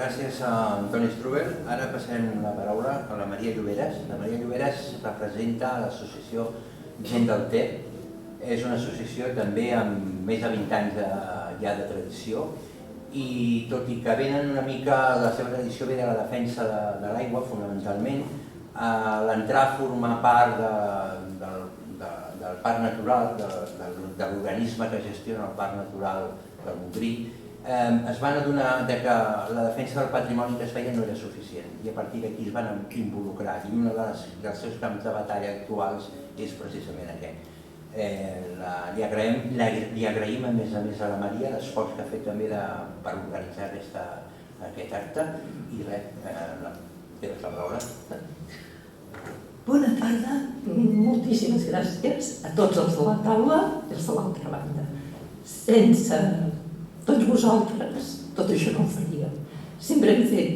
gràcies a Antoni Strubel. Ara passem la paraula a la Maria Lloberes. La Maria Lloberes representa l'associació Gent del Ter. És una associació també amb més de 20 anys ja de tradició i tot i que venen una mica, la seva tradició ve de la defensa de l'aigua fonamentalment, l'entrar a formar part del parc natural, de l'organisme que gestiona el parc natural del Montgrí, es van adonar que la defensa del patrimoni que es feia no era suficient i a partir d'aquí es van involucrar i un dels seus camps de batalla actuals és precisament aquest. Li agraïm a més a la Maria l'esforç que ha fet també per organitzar aquest acte i res, tens la paraula. Bona tarda, moltíssimes gràcies a tots els de la taula i els de l'altra banda. Sense tots vosaltres, tot això no ho faríem. Sempre hem fet,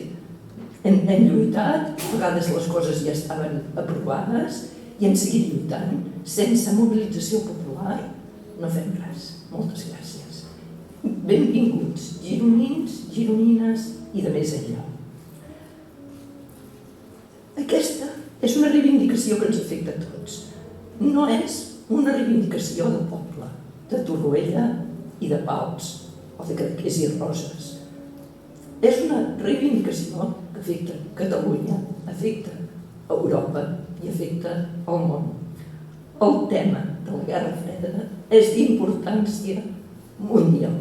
hem lluitat, a vegades les coses ja estaven aprovades i hem seguit lluitant. Sense mobilització popular no fem res. Moltes gràcies. Benvinguts, gironins, gironines i de més enllà. Aquesta és una reivindicació que ens afecta a tots. No és una reivindicació del poble, de Torroella i de Pals, o de Cadaqués i Roses. És una reivindicació que afecta Catalunya, afecta Europa i afecta el món. El tema de la Guerra Freda és d'importància mundial.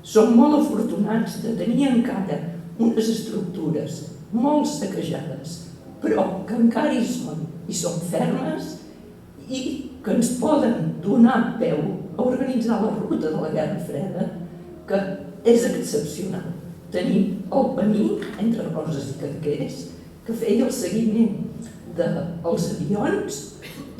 Som molt afortunats de tenir encara unes estructures molt saquejades, però que encara hi són fermes i que ens poden donar peu a organitzar la ruta de la Guerra Freda, que és excepcional. Tenim el PAMI, entre Roses i Cadaqués, que feia el seguiment dels avions,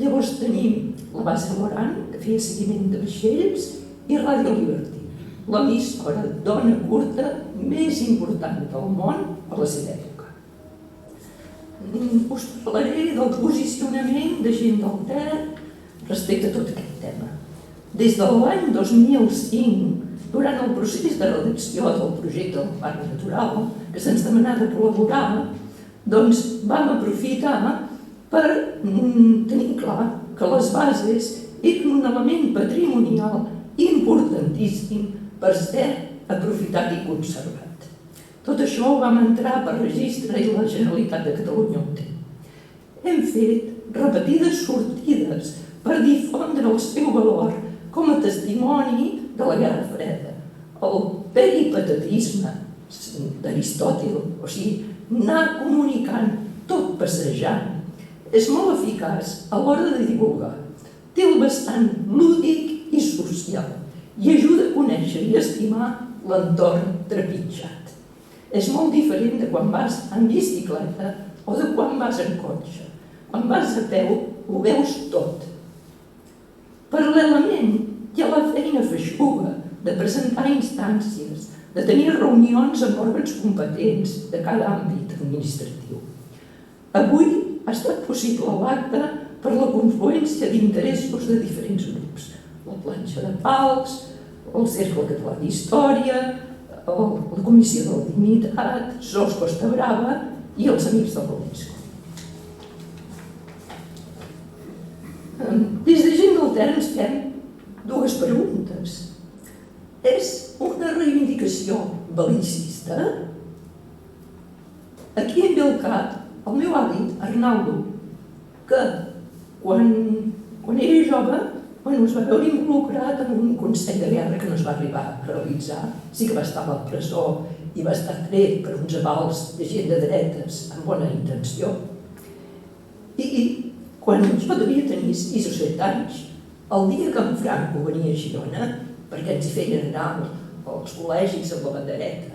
llavors tenim la base Loran, que feia seguiment de vaixells, i Radio Liberty, l'emissora d'ona curta més important del món a la seva època. Us parlaré del posicionament de Gent del Ter respecte a tot aquest tema. Des de l'any 2005, durant el procés de redacció del projecte del Parc Natural, que se'ns demanava col·laborar, doncs vam aprofitar per tenir clar que les bases eren un element patrimonial importantíssim per ser aprofitat i conservat. Tot això ho vam entrar per registre i la Generalitat de Catalunya ho té. Hem fet repetides sortides per difondre el seu valor com a testimoni de la Guerra Freda. El peripatetisme d'Aristòtil, o sigui, anar comunicant tot passejant, és molt eficaç a l'hora de divulgar. Té el vessant lúdic i social i ajuda a conèixer i estimar l'entorn trepitjat. És molt diferent de quan vas en bicicleta o de quan vas en cotxe. Quan vas a peu ho veus tot. Paral·lelament hi ha la feina feixuga de presentar instàncies, de tenir reunions amb òrgans competents de cada àmbit administratiu. Avui ha estat possible l'acte per la confluència d'interessos de diferents grups. La planxa de Pals, el Cercle Català d'Història, la Comissió de la Dignitat, SOS Costa Brava i els Amics de l'UNESCO. Des de Gent del Ter ens fem dues preguntes. És una reivindicació bel·licista? Aquí em ve al cap el meu avi, Arnaldo, que quan era jove es va veure involucrat en un consell de guerra que no es va arribar a realitzar. Sí que va estar a la presó i va estar tret per uns avals de gent de dretes amb bona intenció. I quan jo devia tenir 6 o 7 anys, el dia que en Franco venia a Girona, perquè ens hi feien anar als col·legis amb la bandereta,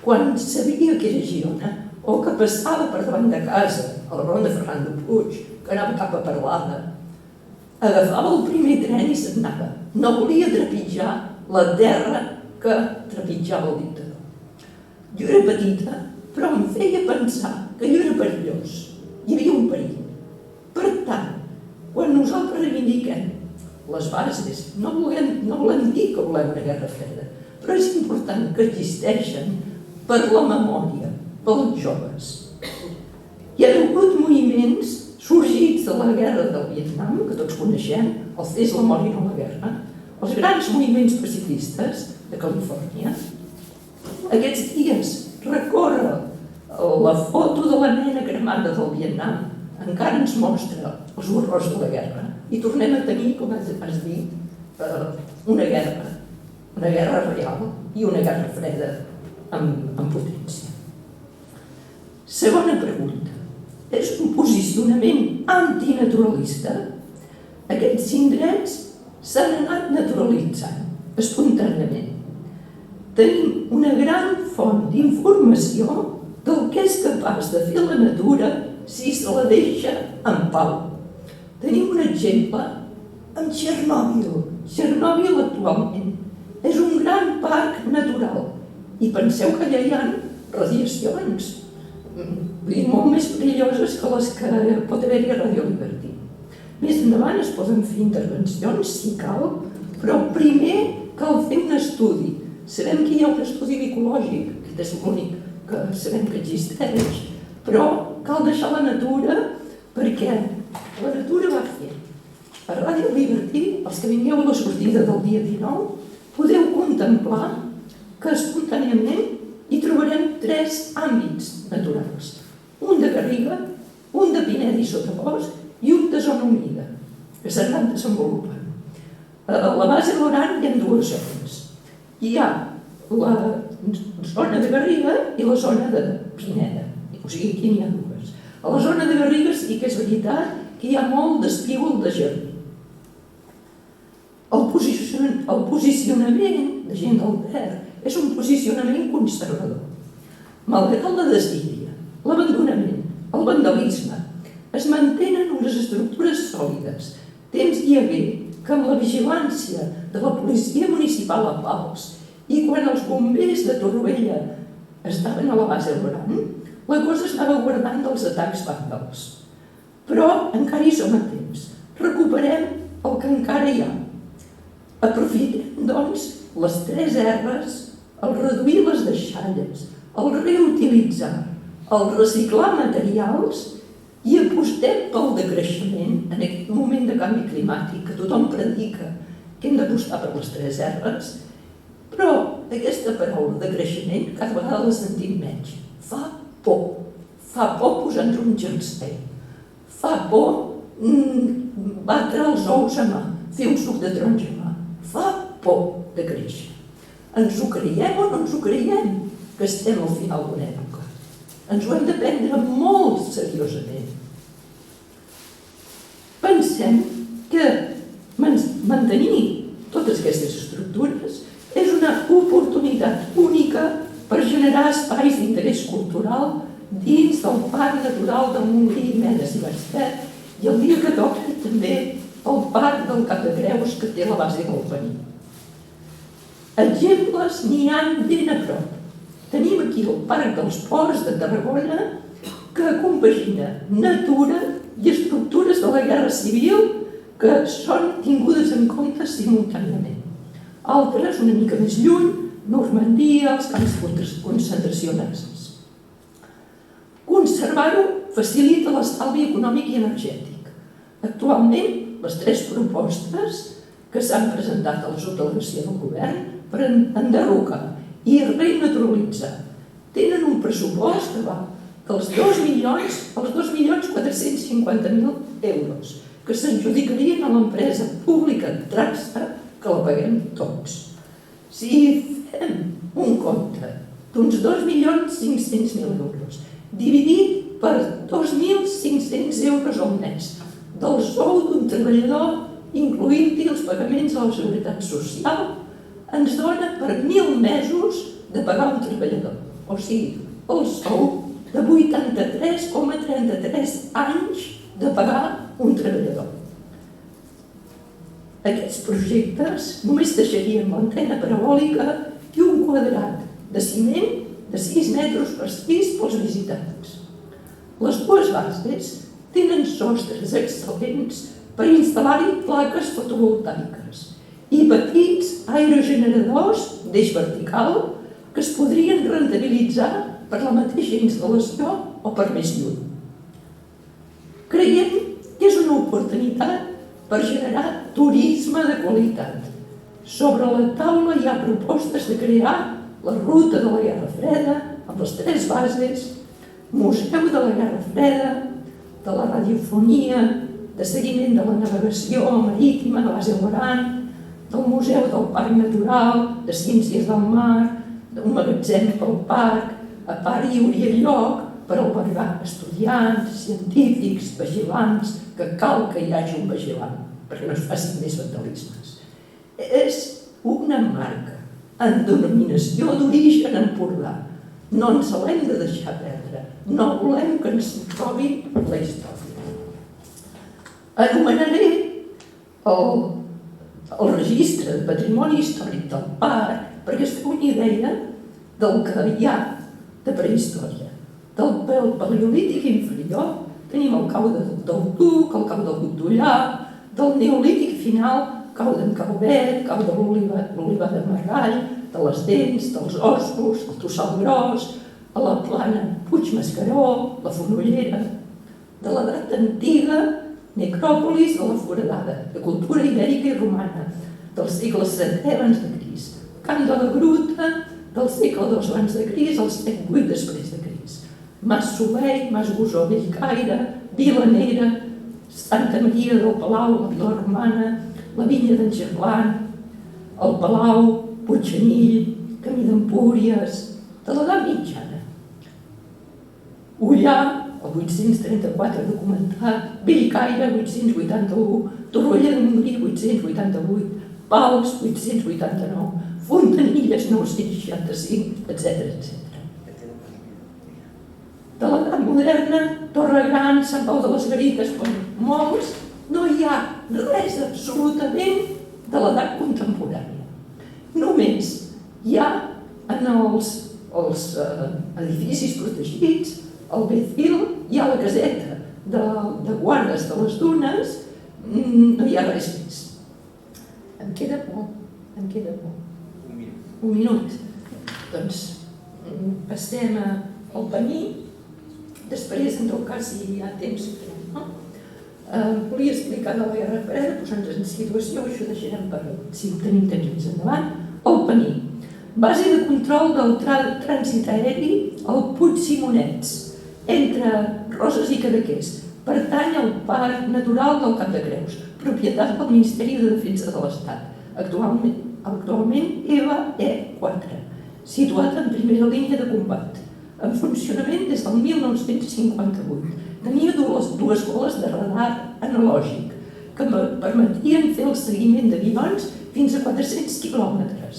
quan sabia que era Girona, o que passava per davant de casa, a la ronda Fernando Puig, que anava cap a Parlada, agafava el primer tren i se'n anava. No volia trepitjar la terra que trepitjava el dictador. Jo era petita, però em feia pensar que allò era perillós. Hi havia un perill. Per tant, quan nosaltres reivindiquem les bases, no volem dir que volem una guerra freda, però és important que existeixen per la memòria, pels joves. Hi ha hagut moviments sorgits de la guerra del Vietnam, que tots coneixem, els Fes la mort i no la guerra, els grans moviments pacifistes de Califòrnia. Aquests dies recorre la foto de la nena cremada del Vietnam, encara ens mostra els horrors de la guerra, i tornem a tenir, com has dit, una guerra real i una guerra freda amb potència. Segona pregunta. És un posicionament antinaturalista? Aquests indrets s'han anat naturalitzant espontàniament. Tenim una gran font d'informació del que és capaç de fer la natura si se la deixa en pau. Tenim un exemple amb Txernòbil. Txernòbil actualment és un gran parc natural i penseu que allà hi ha radiacions molt més perilloses que les que pot haver-hi a Radio Liberty. Més endavant es poden fer intervencions, si cal, però primer cal fer un estudi. Sabem que hi ha un estudi micològic, aquest és l'únic que sabem que existeix, però cal deixar la natura perquè la natura va fer. A Radio Liberty, els que vingueu a la sortida del dia 19, podeu contemplar que espontàniament hi trobarem 3 àmbits naturals. Un de garriga, un de pineda i sotabosc i un de zona humida, que s'han anat desenvolupant. A la base de l'Oran hi ha 2 zones. Hi ha la zona de garriga i la zona de pineda, o sigui, aquí n'hi ha 2. A la zona de garriga sí que és veritat que hi ha molt d'espígol de jardí. El posicionament de gent del Ter és un posicionament conservador. Malgrat la desídia, l'abandonament, el vandalisme, es mantenen unes estructures sòlides. Temps hi hagué que amb la vigilància de la policia municipal a Pals i quan els bombers de Torroella estaven a la base de l'Oran, la cosa es anava guardant dels atacs vàndals. Però encara hi som a temps. Recuperem el que encara hi ha. Aprofitem, doncs, les 3 R's, el reduir les deixalles, el reutilitzar, el reciclar materials i apostem pel decreixement en aquest moment de canvi climàtic que tothom predica que hem d'apostar per les 3 R's, però aquesta paraula de creixement cada vegada la sentim menys. Fa por posar-nos un jersei, fa por batre els ous a mà, fer un suc de taronja a mà, fa por de créixer. Ens ho creiem o no ens ho creiem que estem al final d'una època? Ens ho hem de prendre molt seriosament. Pensem que mantenir totes aquestes estructures és una oportunitat única per generar espais d'interès cultural dins del Parc Natural del Montgrí, Medes i Baixet i el dia que toca també el Parc del Cap de Creus que té la base del Paní. Exemples n'hi ha ben a prop. Tenim aquí el Parc dels Ports de Tarragona que compagina natura i estructures de la Guerra Civil que són tingudes en compte simultàniament. Altres, una mica més lluny, Normandia, els camps de concentració nazis. Conservar-ho facilita l'estalvi econòmic i energètic. Actualment, les 3 propostes que s'han presentat a la subdelegació del govern per enderrocar i renaturalitzar tenen un pressupost que va dels 2.000.000 als 2.450.000 euros que s'adjudicarien a l'empresa pública Traxa que la paguem tots. Si fem un compte d'uns 2.500.000 euros dividit per 2.500 euros al mes del sou d'un treballador, incloent-hi els pagaments a la Seguretat Social, ens dona per 1.000 mesos de pagar un treballador. O sigui, el sou de 83,33 anys de pagar un treballador. Aquests projectes només deixarien l'antena parabòlica i un quadrat de ciment de 6 metres per 6 pels visitants. Les 2 bases tenen sostres excel·lents per instal·lar-hi plaques fotovoltaiques i petits aerogeneradors d'eix vertical que es podrien rendibilitzar per la mateixa instal·lació o per més lluny. Creiem que és una oportunitat per generar turisme de qualitat. Sobre la taula hi ha propostes de crear la ruta de la Guerra Freda amb les 3 bases, museu de la Guerra Freda, de la radiofonia, de seguiment de la navegació marítima de base Loran, del Museu del Parc Natural, de Ciències del Mar, d'un magatzem pel parc. A part hi hauria lloc per albergar estudiants, científics, vigilants, que cal que hi hagi un vigilant, perquè no es facin més vandalismes. És una marca en denominació d'origen Empordà. No ens l'hem de deixar perdre, no volem que ens robin la història. Anomenaré el registre de patrimoni històric del parc perquè es fa una idea del que hi ha de prehistòria. Del paleolític inferior tenim el cau del Duc, el cau del Gutollar, del neolític final, cau d'en Calvet, cau de l'Oliva de Margall, de les Dents, dels Ossos, el Tossal Gros, a la Plana Puig Mascaró, la Fonollera, de l'edat antiga, necròpolis de la Foradada, de cultura ibèrica i romana, del segle VII abans de Crist, Camp de la Gruta, del segle II abans de Crist al segle VIII després de Crist, Mas Soleil, Mas Gosó Bellcaire, Vilanera, Santa Maria del Palau, la Vila Romana, la Vinya d'en Gerlant, el Palau, Puigganill, Camí d'Empúries, de l'edat mitjana. Ullà, el 834 documentat, Bellcaire, 881, Torroella de Montgrí, 888, Pals, 889, Fontanilles, 965, etc. De l'edat moderna, Torre Gran, Sant Pau de les Garites, molts, no hi ha res absolutament de l'edat contemporània. Només hi ha en els edificis protegits, al Becil, hi ha la caseta de guardes de les dunes, no hi ha res més. Em queda molt. Un minut. Doncs passem al Pení. Després, en tot cas, si hi ha temps, volia explicar de la Guerra Freda, posant-nos en situació, això deixarem per si tenim temps més endavant. El Pení. Base de control del trànsit aeri al Puig Simonets, entre Roses i Cadaqués. Pertany al Parc Natural del Cap de Creus, propietat del Ministeri de Defensa de l'Estat, actualment EVA E4, situat en primera línia de combat, en funcionament des del 1958. Tenia dues boles de radar analògic que permetien fer el seguiment d'avions fins a 400 quilòmetres.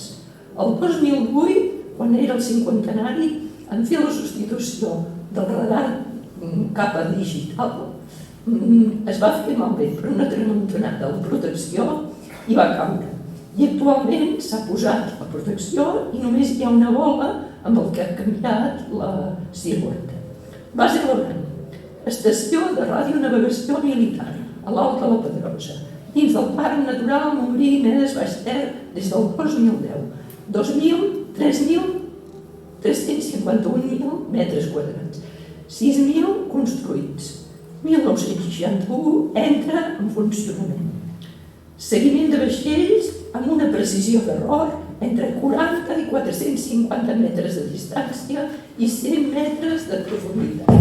El 2008, quan era el cinquantenari, en fer la substitució del radar cap a digital, es va fer malbé per una tramuntanada de protecció i va caure. I actualment s'ha posat la protecció i només hi ha una bola amb el que ha canviat la silueta. Base Loran, estació de radionavegació militar, a l'Alt de la Pedrosa, dins del Parc Natural Montgrí Medes Baix Ter des del 2010, 351.000 metres quadrats, 6.000 construïts, 1961 entra en funcionament. Seguiment de vaixells amb una precisió d'error entre 40 i 450 metres de distància i 100 metres de profunditat.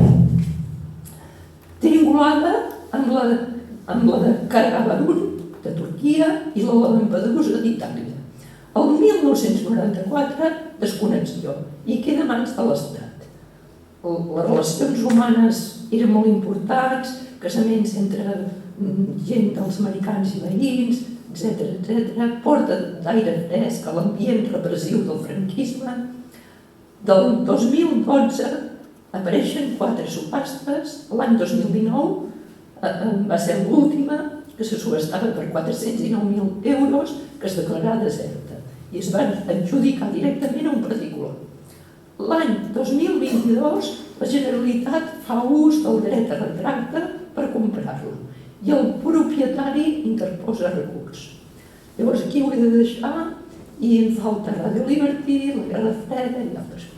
Triangulada amb la de Kargabarun, de Turquia, i la de Lampedusa, d'Itàlia. El 1994, desconnexió, i queda a mans de l'Estat. Les relacions humanes eren molt importants, casaments entre gent dels americans i veïns, etc. Porta d'aire fresc a l'ambient repressiu del franquisme. Del 2012 apareixen 4 subhastes. L'any 2019 va ser l'última, que se subhastava per 409.000 euros, que es declarà deserta i es va adjudicar directament a un particular. L'any 2022 la Generalitat fa ús del dret a retracte per comprar-lo i el propietari interposa recurs. Llavors aquí hauré de deixar i em falta Radio Liberty, la Guerra Freda i altres coses.